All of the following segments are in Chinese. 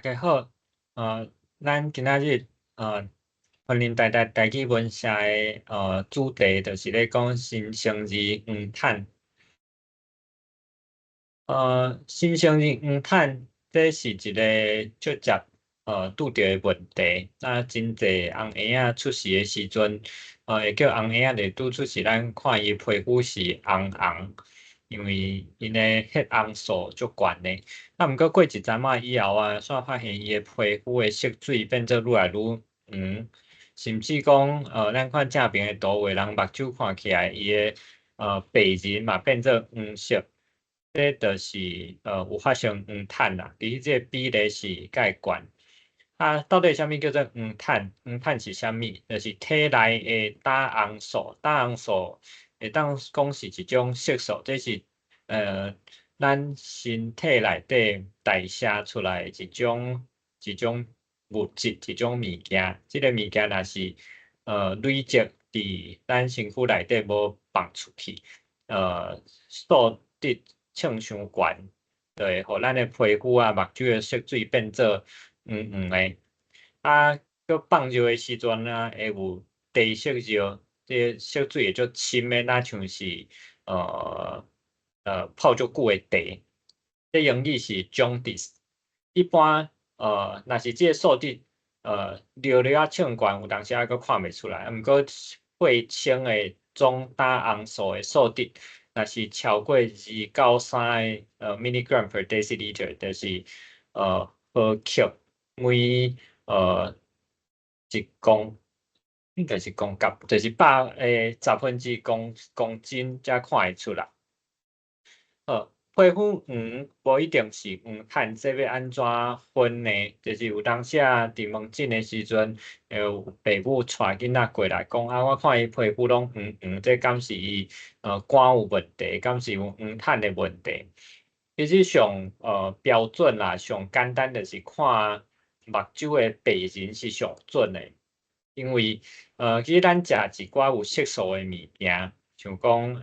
大家好，咱今仔日欢迎大气文社的主题就是咧讲新生儿黄疸。新生儿黄疸这是一个直接拄着的问题。真济翁婴仔出世的时阵，会叫翁婴仔拄出世，咱看伊皮肤是红红，因为因的血红素足悬的。毋过过一阵仔以后煞发现伊的皮肤的色水变做愈来愈黄，甚至讲咱看正面的图，有的人目睭看起来伊的白仁嘛变做黄色。这就是有发生黄疸啦，而这比例是介悬。到底啥物叫做黄疸？黄疸是啥物？就是体内的胆红素，胆红素会当讲是一种色素，这是咱身体内底代谢出来的一种物质，一种物件。这个物件若是累积伫咱身躯内底无放出去，数值称伤悬，就会互咱的皮肤目睭的色水变做黄黄的。佮放热的时阵会有低色热，这色水会足深的，像是泡足久的茶。这英语是 jaundice。一般若是这个数值热称悬，有当时佫看袂出来。毋过血清的总胆红素的数值，若是超过293milligram per deciliter， 就是毫克每应该是公斤，就是10公斤才看会出来。皮肤黄无一定是黄疸，这要安怎分呢？就是有当时伫门诊的时阵，有父母带囡仔过来讲我看伊皮肤拢黄黄，这敢是伊肝有问题，敢是有黄疸的问题？其实上标准啦，上简单就是看目睭的白仁是上准的，因为其实咱食一寡有色素的物件。像讲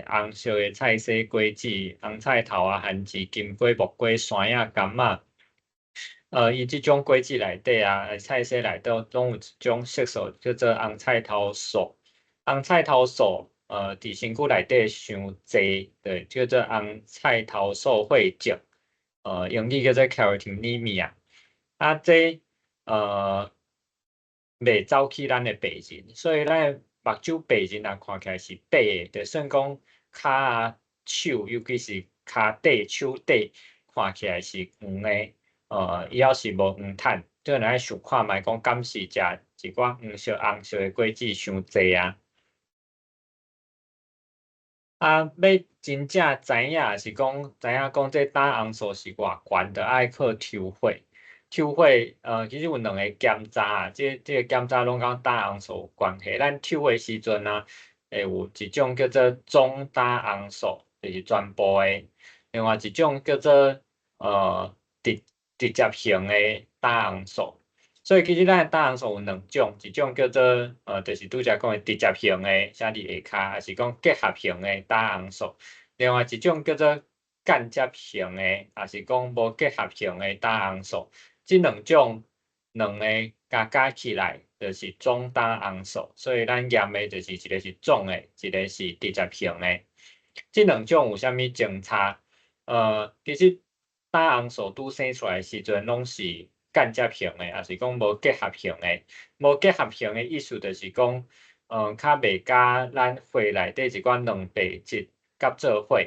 红色的菜色果子、红菜头番薯、金瓜、木瓜、山药、柑仔，伊即种果子内底菜色内底拢有一种色素叫做红菜头素。红菜头素伫身躯内底伤济，就叫做红菜头素汇集，英语叫做 carotenemia。这袂走去咱的白仁，所以咱目睭白仁看起来是白的，就算讲骹手，尤其是骹底、手底看起来是黄的，以后是无黄疸，这个爱想看觅讲敢是食一寡红色的果子伤济要真正知影是讲这胆红素是偌悬，就爱靠抽血。抽血其实有2个检查这个检查拢甲胆红素有关系。咱抽的时阵会有一种叫做总胆红素，就是全部的；另外一种叫做直接型的胆红素。所以其实咱的胆红素有2种，一种叫做就是拄则讲的直接型的，写伫下骹，还是讲结合型的胆红素。另外一种叫做间接型的，也是讲无结合型的胆红素。这2种加起来就是总胆红素，所以咱验的就是一个是总的，一个是直接型的。这2种有啥物侦查？其实胆红素拄生出来时阵拢是间接型的，也是讲无结合型的。无结合型的意思就是讲，较袂甲咱血内底一寡蛋白质合做伙。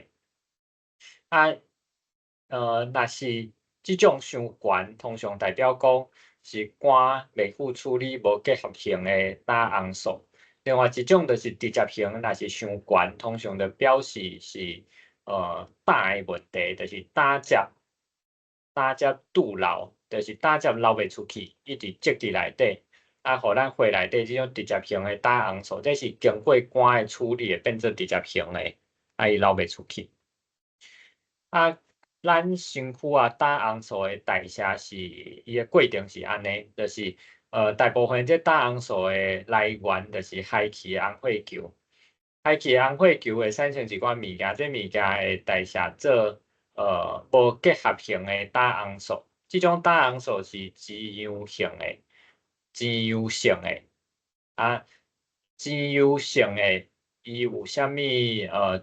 若是这种伤悬，通常代表讲是肝袂赴处理无结合型的胆红素。另外一种就是直接型，若是伤悬，通常就表示是胆的问题，就是胆汁堵流，就是胆汁流袂出去，一直积伫内底，互咱血内底这种直接型的胆红素，这是经过肝的处理，会变做直接型的，伊流袂出去。咱身躯胆红素的代谢是伊的过程是安尼，就是大部分这胆红素的来源就是海气的红血球。海气的红血球会产生一寡物件，这物件会代谢做无结合型的胆红素。这种大红素是自由性的，自由性的啊，自由性的，伊有啥物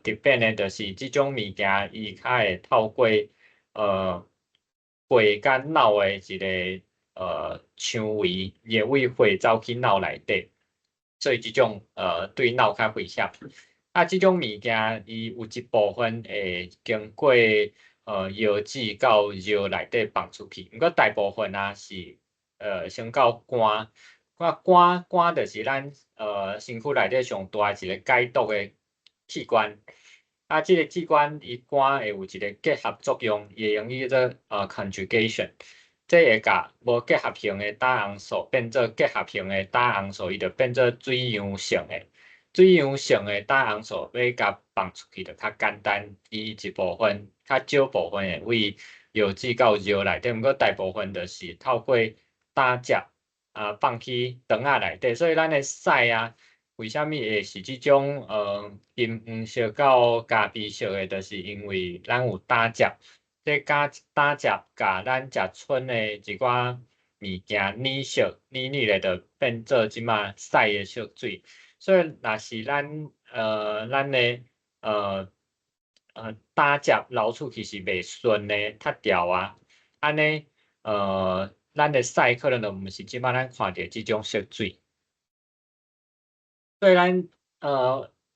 特别呢？就是这种物件，伊较会透过血甲脑的一个纤维，也为血走去脑内底，所以这种对脑较危险。啊，这种物件伊有一部分会经过药剂到尿内底放出去，毋过大部分啊是先到肝，肝就是咱身躯内底上大一个解毒的器官。啊，这个器官伊肝会有一个结合作用，伊会用伊叫做conjugation，这会甲无结合型的胆红素变做结合型的胆红素，伊就变做水样性的。水样性的胆红素要甲放出去就较简单，伊一部分较少部分会为药剂到尿内底，毋过大部分就是透过胆汁放去肠仔内底，所以咱的屎啊，为虾米会是即种金黄色到咖啡色的，就是因为咱有胆汁，这胆汁甲咱食剩的一寡物件黏色黏腻咧，就变做即马屎的色水。所以若是咱的胆汁流出去是袂顺的，塌掉啊，安尼咱的屎可能就毋是即摆咱看到即种色水。所以咱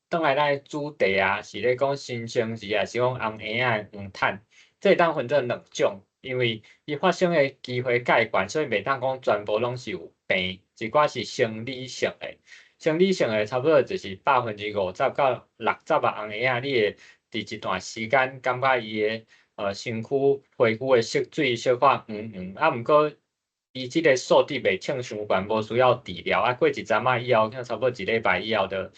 转来咱的主题啊，是咧讲新生儿啊，是讲红婴仔黄疸，这当分做两种，因为伊发生的机会介悬，所以袂当讲全部拢是有病，一寡是生理性的。生理性的差不多就是50%到60%啊，红婴仔你会伫一段时间感觉伊的身躯皮肤的色水小可黄，啊，毋过伊即个数值袂称伤悬，无需要治疗啊。过一阵仔以后，差不多1礼拜以后，就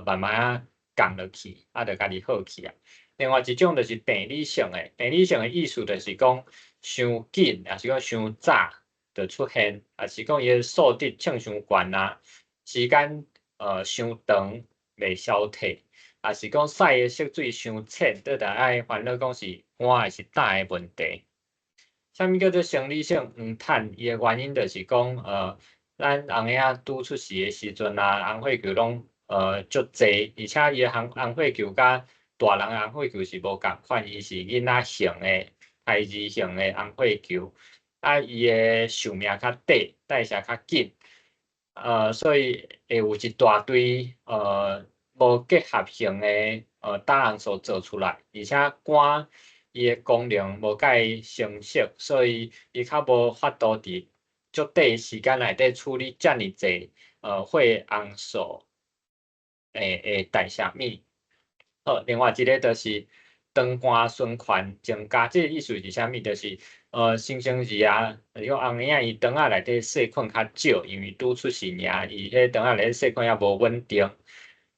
慢慢啊降落去，啊，就家己好去啊。另外一种就是病理性的，病理性的意思就是讲伤紧，也是讲伤早就出现，也是讲伊的数值称伤悬啊，时间伤长袂消退，也是讲屎的色水伤浅，倒来爱烦恼讲是肝还是胆的问题。啥物叫做生理性黄疸？伊的原因就是讲，咱红婴仔拄出世的时阵啊，红血球拢足济，而且伊的红血球甲大人的红血球是无共款，伊是囡仔型的胎儿型的红血球，啊，伊的寿命较短，代谢较紧，所以会有一大堆无结合型的胆红素做出来，而且肝伊的功能无甲伊成熟，所以伊较无法度伫足短时间内底处理遮尔济血红素的代谢物。好，另外一个就是肠肝循环增加，这个意思是啥物？就是新生儿啊，用红婴仔伊肠仔内底细菌较少，因为拄出世尔，伊迄肠仔内底细菌也无稳定，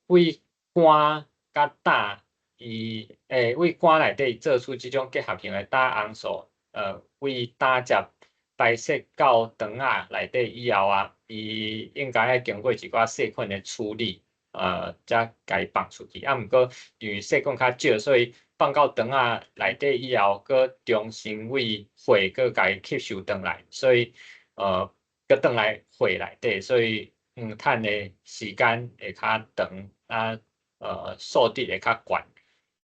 胃肝甲胆胃肝内底做出即种结合型的胆红素，胃胆汁排泄到肠仔内底以后啊，伊应该要经过一寡细菌的处理。才甲伊放出去，啊，毋过因为细菌较少，所以放到肠仔内底以后，搁重新为血搁甲伊吸收转来，所以搁转来血内底，所以黄疸的时间会较长，啊，数值会较悬。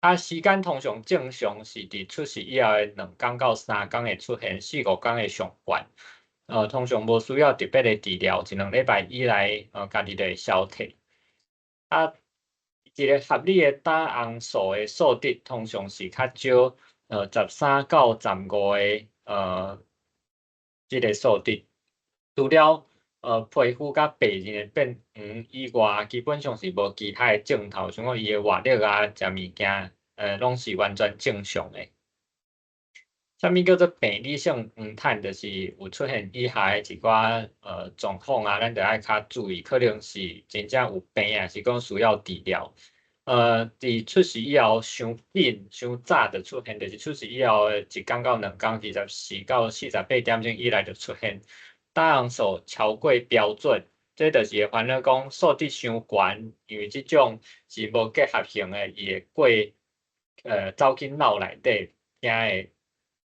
啊，时间通常正常是伫出世以后的2天到3天会出现，4、5天会上悬。通常无需要特别的治疗，1、2礼拜以内，家己就会消退。啊，一个合理的胆红素的数值通常是较少，13到15个这个数值。除了皮肤甲白面会变黄以外，基本上是无其他的症头，像讲伊的活力啊、食物件，拢是完全正常的。啥物叫做病理性黄疸？就是有出现以下的一寡状况啊，咱着爱较注意，可能是真正有病啊，是讲需要治疗。伫出世以后伤紧、伤早就出现，就是出世以后1天到2天，24到48点钟以内就出现胆红素超过标准，这就是会烦恼讲数值伤悬，因为即种是无结合性的，伊会过走进脑内底，惊会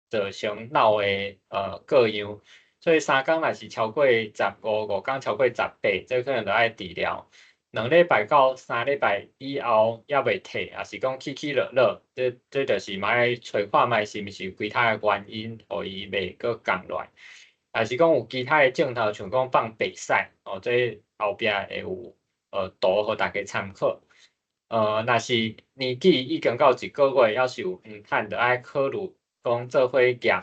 造成脑的各样。所以3工若是超过15，5工超过18，这可能就爱治疗。2礼拜到3礼拜以后还未退，也是讲起起落落，这就是嘛爱找看卖是毋是其他的原因，互伊袂搁降落来。也是讲有其他的症头，像讲放白屎，这后壁会有图互大家参考。若是年纪已经到1个月，要是有黄痰，就爱考虑讲做伙验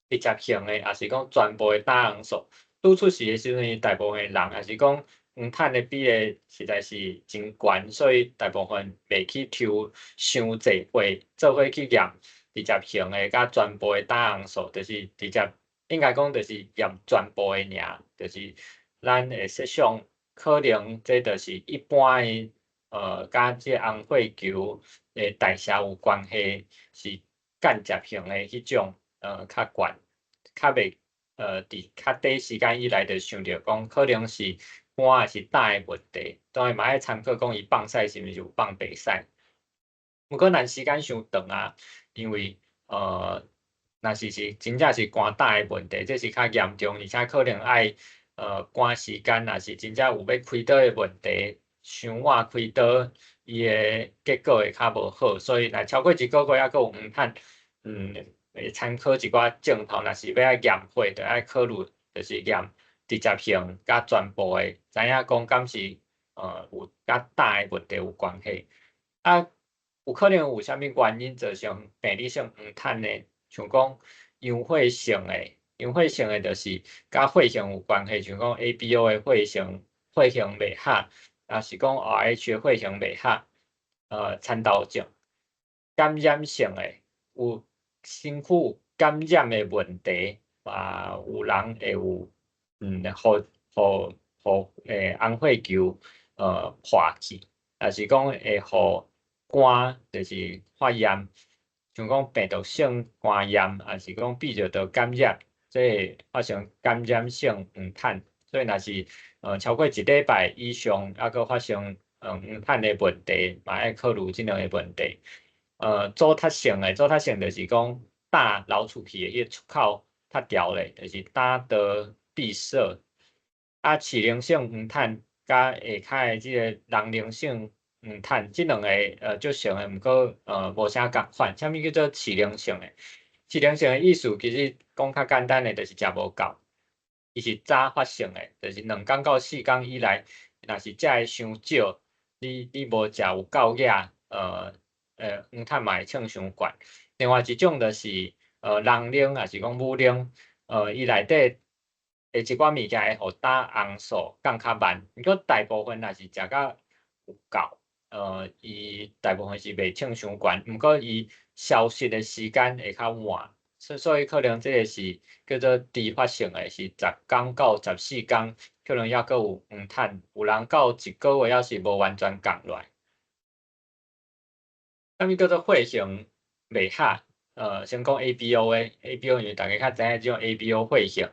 直接性的，也是讲全部的胆红素。拄出事的时阵，大部分人也是讲黄痰的比例实在是真悬，所以大部分袂去抽伤济货，做伙去验直接性的，甲全部的胆红素，就是直接应该讲就是验全部的尔，就是咱会设想可能这就是一般的。甲即红血球诶代谢有关系，是间接性诶迄种较悬，较袂伫较短时间以来就想着讲，可能是肝还是胆诶问题，当然嘛爱参考讲伊放屎是毋是有放白屎。毋过咱时间伤长啊，因为若是真正是肝胆诶问题，这是较严重，而且可能爱赶时间，若是真正有要开刀诶问题。伤晚开刀，伊诶结果会较无好，所以若超过1个月还阁有黄痰，会参考一寡症头，若是要爱验血，就爱考虑就是验直接性甲全部诶，知影讲敢是有甲胆诶问题有关系。啊，有可能有啥物原因造成病理性黄痰呢？像讲阳血性诶，阳血性诶，就是甲血型有关系，像讲 ABO 诶血型袂合。也是讲 RH 血型袂合，蚕豆症、感染性的有身躯感染的问题，有人会有互红血球破去，也是讲会互肝就是发炎，像讲病毒性肝炎，也是讲闭着的感染，即会发生感染性黄痰，所以若是超过1礼拜以上，还佫发生黄痰的问题，嘛爱考虑即两个问题。组织性就是讲胆流出去的迄个出口较条咧，就是胆道闭塞。啊，齿轮性黄痰甲下骹的即个囊溶性黄痰，即两个足常的，毋过无啥共款。啥物叫做齿轮性的？齿轮性的意思其实讲较简单的，就是食无够。伊是早发性的，就是2工到4工以来，若是食的伤少，你无食有够额，黄痰嘛会冲伤悬。另外一种就是人奶，也是讲母奶，伊内底一寡物件会互胆红素降较慢，毋过大部分若是食甲有够，伊大部分是袂冲伤悬，毋过伊消失的时间会较晚。所以可能这个是叫做迟发性的，是10工到14工，可能还阁有黄痰，有人到1个月还是无完全降落来。啥物叫做血型袂合？先讲 ABO 诶，ABO 因为大家较知影即种 ABO 血型，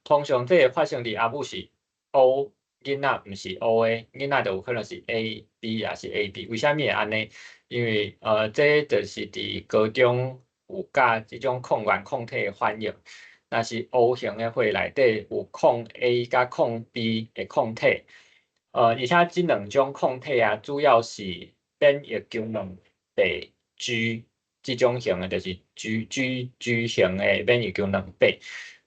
通常这个发生伫阿母是 O，囡仔毋是 O 诶，囡仔就有可能是 AB 也是 AB，为虾米会安尼？因为这就是伫高中有甲即种抗原抗体诶反应，若是 O 型诶血内底有抗 A 甲抗 B 诶抗体，而且即两种抗体啊，主要是免疫功能第 G 即种型诶，就是 G 型诶免疫功能第。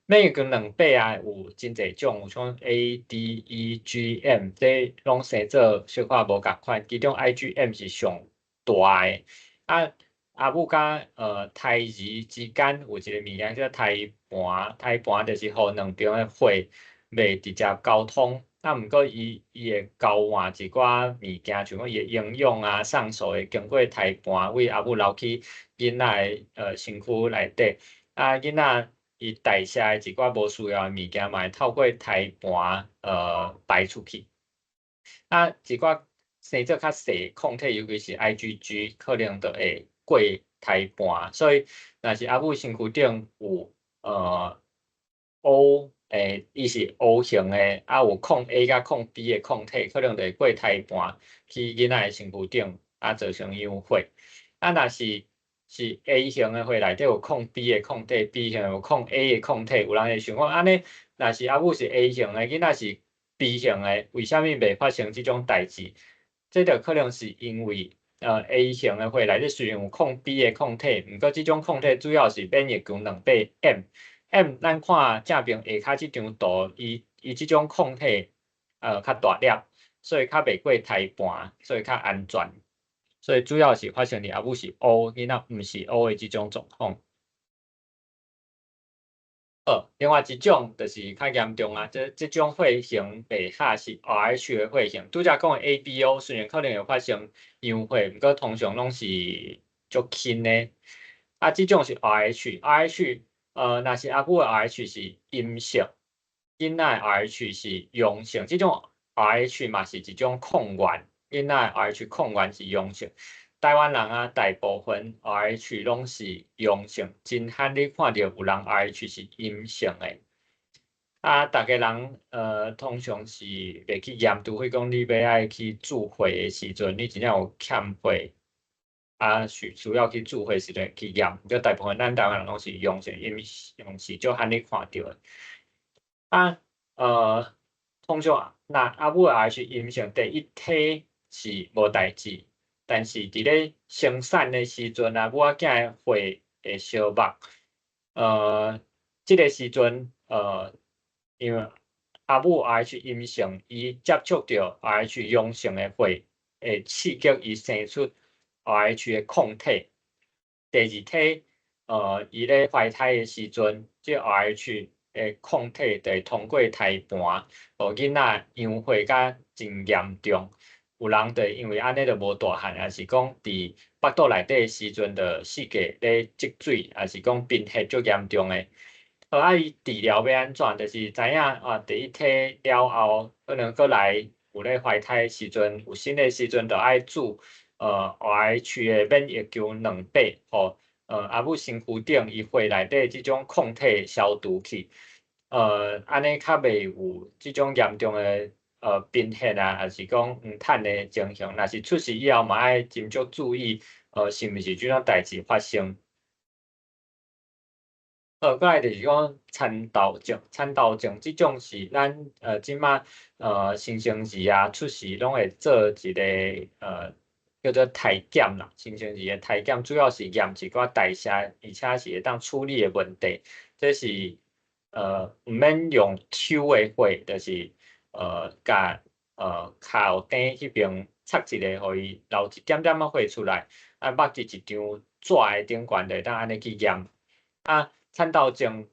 免疫功能第啊有真侪种，有像 A、D、E、G、M， 这拢生做小可无共款，其中 IgM 是上大诶。啊，阿母甲胎儿之间有一个物件叫胎盘，胎盘就是互两边诶血袂直接沟通。啊，毋过伊会交换一寡物件，像讲伊诶营养啊、送数会经过胎盘，为阿母流去囡仔诶身躯内底。啊，囡仔伊代谢诶一寡无需要诶物件嘛，会透过胎盘排出去。啊，一寡生做较细抗体，尤其是 IgG，可能就会过胎盘，所以若是阿母身躯顶有O。伊是 O 型诶，啊有抗 A 甲抗 B 诶抗体，可能就会过胎盘去囡仔诶身躯顶，啊造成养血。啊，若是是 A 型的血内底有抗 B 的抗体 ，B 型有抗 A 的抗体，有人会想讲安尼，若是阿母是 A 型的，囡仔是 B 型的，为虾米袂发生这种代志？这就可能是因为A 型的血内底虽然有抗 B 的抗体，毋过这种抗体主要是免疫功能被 M，咱看正面下骹这张图，伊这种抗体较大粒，所以较袂过胎盘，所以较安全。所以主要是发生伫阿母是 O，囡仔毋是 O 的这种状况。另外一种就是较严重啊，这种血型白下是 RH 的血型，拄则讲的 ABO 虽然可能会发生阳血，毋过通常拢是足轻的。这种是 RH，若是阿母的 RH 是阴性，囡仔的 RH 是阳性，这种 RH 嘛是一种抗原，囡仔的 RH 抗原是阳性。台湾人啊，大部分 RH 拢是阳性，真罕你看到有人 RH 是阴性的。大家人通常是袂去验，除非讲你要爱去注血的时阵，你真正有欠血，需要去注血时阵去验。就大部分咱台湾人拢是阳性，因为阳是就罕你看到的。通常那阿母的 RH 阴性，第一体是无代志。但是伫咧生产的时阵啊，母仔囝的血会烧目。这个时阵因为阿母 RH 阴性，伊接触到 RH 阳性的血，会刺激伊生出 RH 的抗体。第二体伊咧怀胎的时阵，这 RH 的抗体就会通过胎盘，互囡仔阳血甲真严重。有人就因为安尼就无大汉，也是讲伫腹肚内底的时阵的四界咧积水，也是讲贫血足严重的。伊治疗要安怎？就是知影第一体了后，可能过来有咧怀胎的时阵，有新的时阵，就爱注RH 的免疫球2倍，互阿母身躯顶伊血内底即种抗体消毒去。安尼较袂有即种严重的贫血啊，还是讲黄痰的情形。若是出事以后嘛，爱斟酌注意，是毋是即种代志发生？过来就是讲蚕豆症，蚕豆症即种是咱即马新生儿啊出世拢会做一个叫做体检啦。新生儿的体检主要是验一寡代谢，而且是会当处理的问题。这是毋免用抽的血，就是甲靠顶迄边插一个，互伊流一点点仔血出来，抹伫一张纸的顶悬，就会当安尼去验。蚕豆症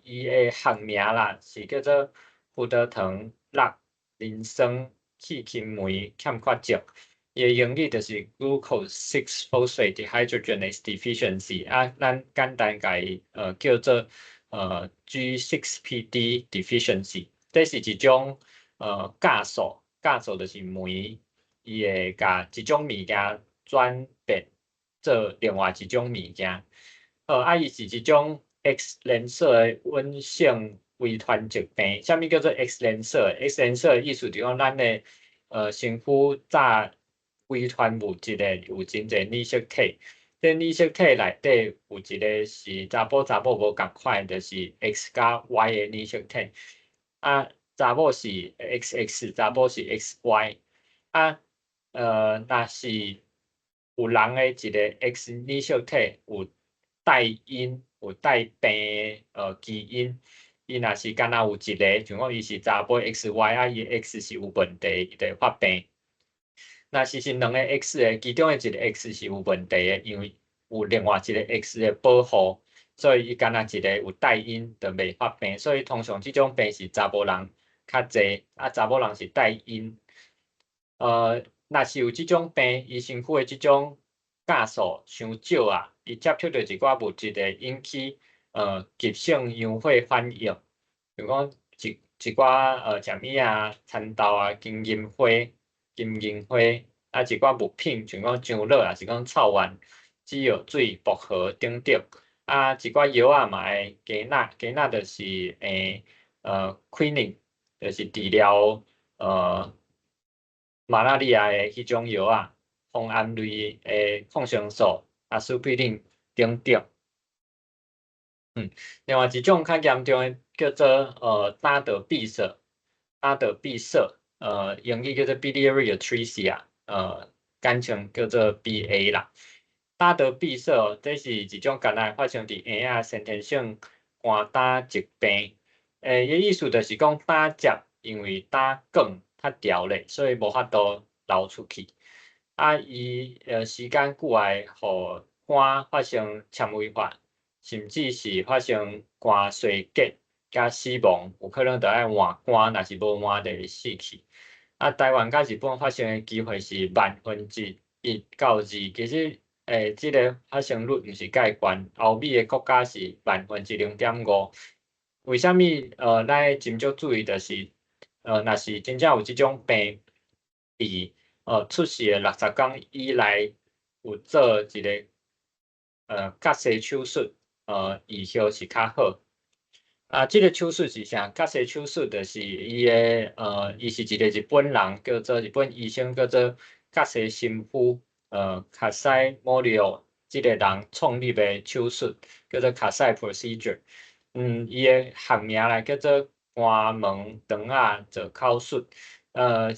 伊的学名啦是叫做葡萄糖酪磷酸气氢酶欠缺症，伊的英语就是 glucose 6-phosphate dehydrogenase deficiency。咱简单甲伊叫做G6PD deficiency。这是一种酵素，酵素就是酶，伊会甲一种物件转变做另外一种物件。伊是一种 X 染色的温性微团疾病。啥物叫做 X 染色 ？X 染色的意思就是讲咱的身躯早微团物质的有真侪染色体。这染色体内底有一个是查甫无共款，就是 X 加 Y 的染色体。查某是 XX， 查某是 XY。若是有人的一个 X 染色体有带因有带病基因，伊若是敢若有一个，像讲伊是查甫 XY，伊 X 是有问题，伊就会发病。若是两个 X 的，其中的一个 X 是有问题的，因为有另外一个 X 的保护，所以伊敢若一个有带因，就袂发病。所以通常这种病是查甫人较侪，查某人是带因。若是有这种病，伊身躯的这种酵素伤少啊，伊接触到一寡物质会引起急性阳血反应，就讲一寡食物啊、蚕豆啊、金银花、金银花一寡物品，像讲樟脑啊，是讲草丸、止药水、薄荷等等。一寡药啊嘛会加钠，加钠就是quinine，就是治疗马拉利亚的迄种药啊，磺胺类的抗生素阿司匹林等等。另外一种较严重的叫做搭得闭塞，英语叫做 biliary atresia，简称叫做 BA 啦。搭得闭塞，这是一种简单发生伫婴仔先天性肝胆疾病。伊意思就是讲胆汁因为胆管较条咧，所以无法度流出去。伊时间久来，互肝发生纤维化，甚至是发生肝衰竭加死亡，有可能就要换肝，若是无换就会死去。台湾甲日本发生的机会是1/1到2，其实这个发生率毋是介悬，欧美的国家是0.5%。为虾米咱斟酌注意就是若是真正有即种病伫出事的60天以内有做一个割舌手术，预后是较好。这个手术是啥？割舌手术就是伊是一个日本人叫做日本医生叫做割舌新夫卡西莫里奥，这个人创立的手术叫做卡西 procedure。伊的学名来叫做肝门肠仔造口术。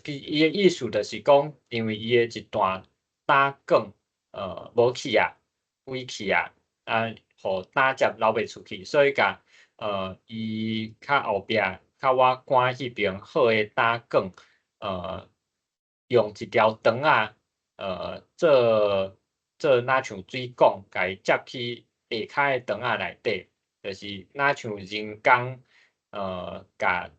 伊的意思就是讲，因为伊的一段胆管无去啊，歪去啊，互胆汁流袂出去，所以甲伊较后壁较我肝迄边好的胆管，用一条肠仔做若像水管，甲伊接去下骹的肠仔内底，就是若像人工甲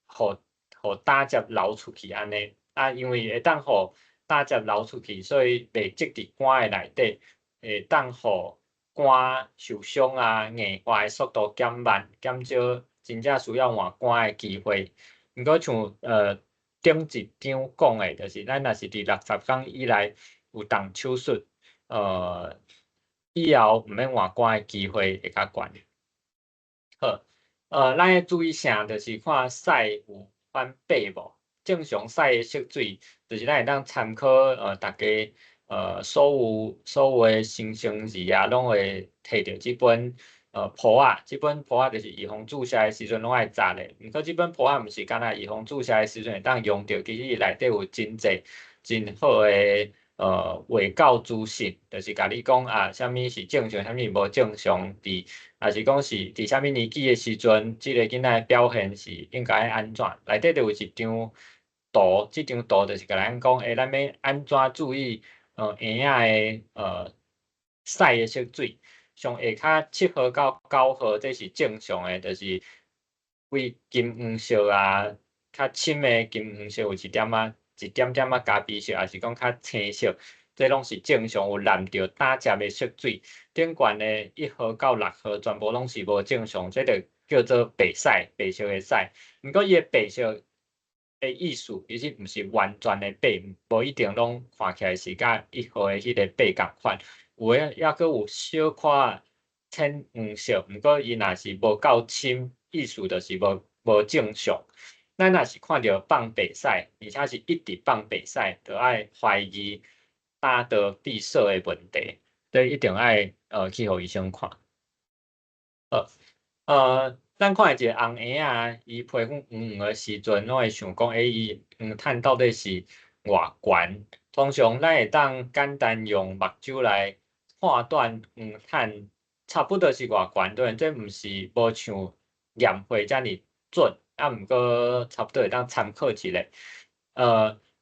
互胆汁流出去安尼。因为会当互胆汁流出去，所以袂积伫肝的内底，会当互肝受伤硬化的速度减慢，减少真正需要换肝的机会。毋过像顶一张讲的，就是咱若是伫60天以内有动手术，以后毋免换肝的机会会较悬。好，咱要注意啥？就是看屎有翻白无。正常屎的色水，就是咱会当参考大家所有的新生儿拢会摕到即本簿仔，即本簿仔就是预防注射的时阵拢爱扎的。毋过即本簿仔毋是干那预防注射的时阵会当用到，其实伊内底有真济真好的卫教资讯，就是甲你讲啥物是正常，啥物无正常，也是讲是伫啥物年纪的时阵，即个囡仔表现是应该安怎？内底就有一张图，即张图就是甲咱讲，咱要安怎注意婴仔的屎的色水，上下骹7号到9号，这是正常的，就是规金黄色较深的金黄色有一点点咖啡色，还是讲较青色，这拢是正常有染着胆汁的色水。顶悬的1号到6号全部拢是无正常，这就叫做白屎，白色的屎。毋过伊的白色的意思其实毋是完全的白，无一定拢看起来是甲1号的迄个白共款，有诶抑阁有小可浅黄色，毋过伊若是无够深，意思就是无正常。咱若是看到放白屎，而且是一直放白屎，就爱怀疑胆道闭塞的问题，所以一定爱去互医生看。咱看一个红婴仔，伊皮肤黄黄的时阵，拢会想讲，伊黄炭到底是偌悬？通常咱会当简单用目睭来判断黄炭差不多是偌悬，当然这毋是无像验血遮尔准，毋过差不多会当参考一下。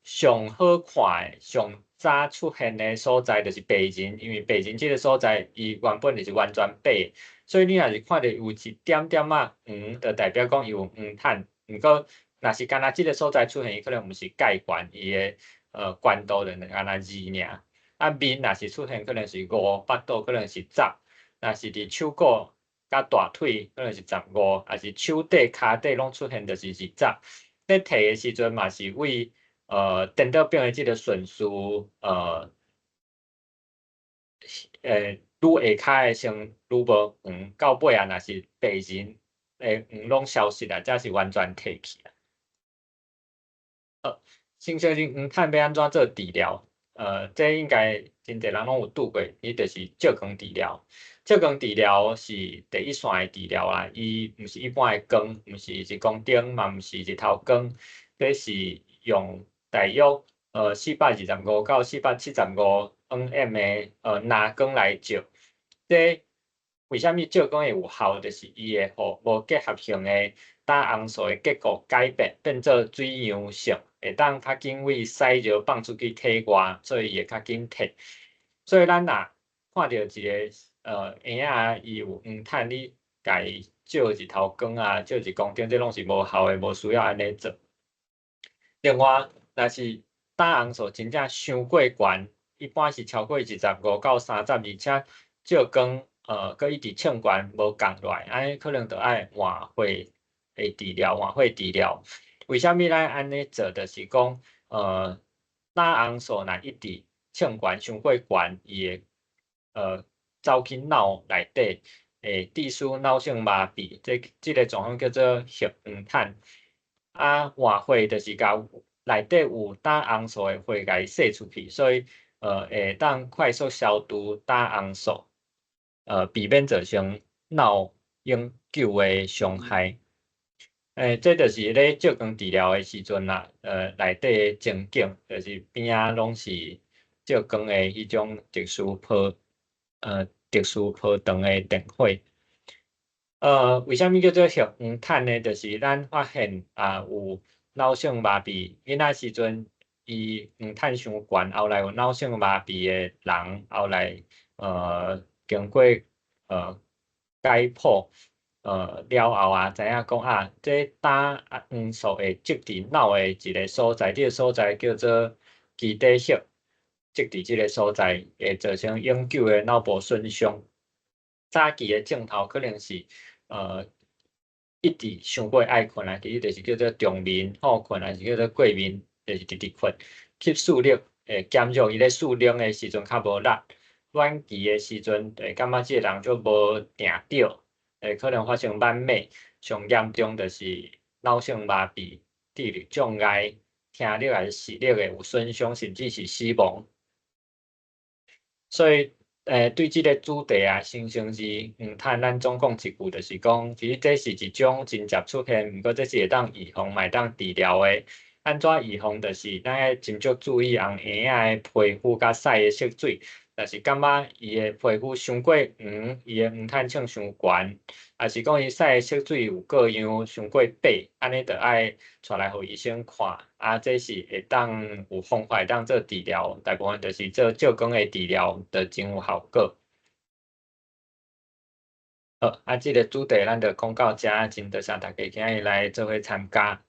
上好看的、上早出现的所在就是白人，因为白人这个所在伊原本就是完全白，所以你若是看到有一点点黄，就代表讲伊有黄炭。毋过若是干那这个所在出现，伊可能毋是介悬，伊的悬度就干那2尔。面若是出现，可能是5，腹肚可能是10，若是伫手骨甲大腿可能是15，还是手底、骹底拢出现就是20。咧摕的时阵嘛是为电脑表的即个顺序愈下骹的先愈无黄，到尾若是白人黄拢消失啊，则是完全摕去啊。新生儿黄炭要安怎做治疗？这应该真侪人拢有拄过，伊就是照光治疗。照光治疗是第一线的治疗啦，伊毋是一般的光，毋是日光灯，嘛毋是日头光，这是用大约425到475 nm 的蓝光来照。这为虾米照光会有效？就是伊会互无结合性的胆红素的结构改变，变做水样性，会当较紧为屎尿放出去体外，所以会较紧退。所以咱若看到一个婴仔伊有黄炭，你家照日头光啊，照日光灯，这拢是无效的，无需要安尼做。另外，若是胆红素真正伤过悬，一般是超过25到30，而且照光佮一直唱悬无降落来，安尼可能就爱换血的治疗，换血治疗。为虾米咱安尼做？就是讲胆红素若一直唱悬伤过悬，伊会走去脑内底，会致使脑性麻痹，这个状况叫做血黄炭。换血就是甲内底有胆红素的血甲伊释出去，所以会当快速消除胆红素，避免造成脑永久的伤害。这就是咧照光治疗的时阵啦，内底的情景就是边仔拢是照光的迄种特殊波长的电火。为虾米叫做血黄炭呢？就是咱发现有脑性麻痹，囡仔时阵伊黄炭伤悬，后来有脑性麻痹的人，后来经过解剖了后知影讲这胆黄素会积伫脑的一个所在，这个所在叫做基底血，积伫这个所在会造成永久的脑部损伤。早期的镜头可能是一直想过爱困其实就是叫做中眠好困，还是叫做过眠，就是直直困，吸视力会减弱，伊咧视力的时阵较无力，晚期的时阵会感觉这个人就无定着，可能发生眼寐，上严重就是脑性麻痹、智力障碍、听力还是视力的有损伤，甚至是死亡。所以对即个主题生成是黄炭，咱总共一句就是讲，其实这是一种真接出现，毋过这是会当预防，嘛会当治疗的。安怎预防？就是咱要真足注意红婴仔的皮肤甲屎的色水，若是感觉伊的皮肤伤过黄，伊的黄炭称伤悬，还是讲伊屎的色水有各样伤过白，安尼就爱带来互医生看。这是会当有方法会当做治疗，大部分就是做照光的治疗，就真有效果。好，这个主题咱就讲到这，真多谢大家今日来做伙参加。